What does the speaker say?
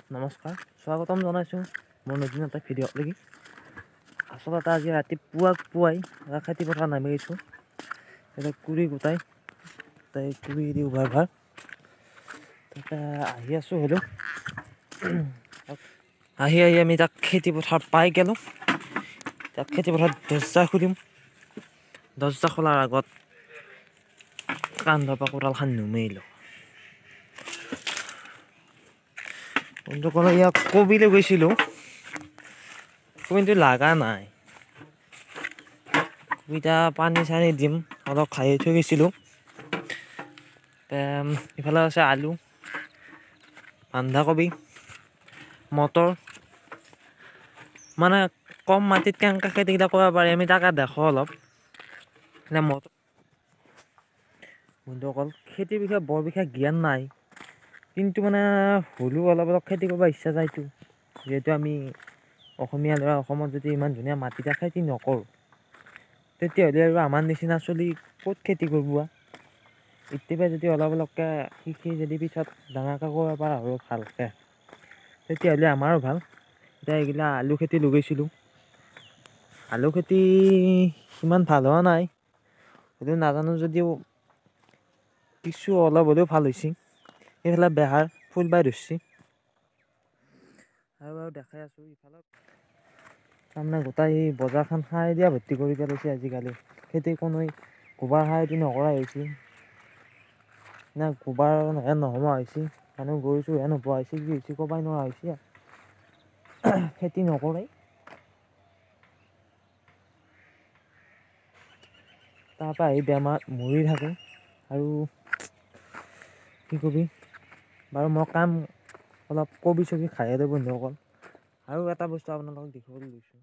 নমস্কাৰ, স্বাগতম জনাইছোঁ মোৰ নতুন এটা ভিডিঅ'ত লাগি। আচলতে আজি ৰাতিপুৱাই খেতি পথাৰ নামি গৈছোঁ। এতিয়া কুৰি গোটাই কুৰি দি উভাৰ তাতে আহি আছোঁ। হ'লেও আহি আমি তাক খেতি পথাৰ পাই গ'লোঁ। তাক খেতি পথাৰত দৰ্জা খুলিম। দৰ্জা খোলাৰ আগত কান্ধৰ পৰা কোৰালখন নুমাই লওঁ। বন্ধুসকলে ইয়াক কবিলৈ গৈছিলোঁ, কিন্তু লাগা নাই। কবিতা পানী চানী দিম অলপ খাই থৈ গৈছিলোঁ। ইফালে আছে আলু, বন্ধাকবি, মটৰ। মানে কম মাটিত কেনেকৈ খেতিকেইটা কৰিব পাৰি আমি তাকে দেখোঁ অলপ। মটৰ বন্ধুসকল, খেতিৰ বিষয়ে বৰ বিশেষ জ্ঞান নাই, কিন্তু মানে হ'লেও অলপ খেতি কৰিব ইচ্ছা যায়তো। যিহেতু আমি অসমীয়া ল'ৰা, অসমত যদি ইমান ধুনীয়া মাটিতে খেতি নকৰোঁ, তেতিয়াহ'লে আৰু আমাৰ নিচিনা চলি ক'ত খেতি কৰিব। এতিয়া যদি অলপকৈ শিকি যদি পিছত ডাঙৰকৈ কৰিব পাৰা আৰু ভালকৈ, তেতিয়াহ'লে আমাৰো ভাল। এতিয়া এইগিলা আলু খেতি লগাইছিলোঁ। আলু খেতি সিমান ভাল হোৱা নাই, সেইটো নাজানো যদিও কিছু অলপ হ'লেও ভাল হৈছে। সেইফালে বেহাৰ ফুলবাই ধৰিছে আৰু দেখাই আছোঁ। ইফালে তাৰমানে গোটাই বজাৰখন সাৰ দিয়া ভৰ্তি কৰি পেলাইছে। আজিকালি খেতি কোনো গোবৰ সাৰ দি নকৰাই হৈছে, না গোবৰ নোহোৱা হৈছে, মানুহ গৰু চৰু নোপোৱা হৈছে। কি হৈছে ক'বাই নোৱাৰা হৈছে। খেতি নকৰে, তাৰপৰা আহি বেমাৰত মৰি থাকে। আৰু কি কবি বাৰু, মই কাম অলপ কবি চবি খাই বন্ধুসকল। আৰু এটা বস্তু আপোনালোকক দেখিবলৈ লৈছোঁ।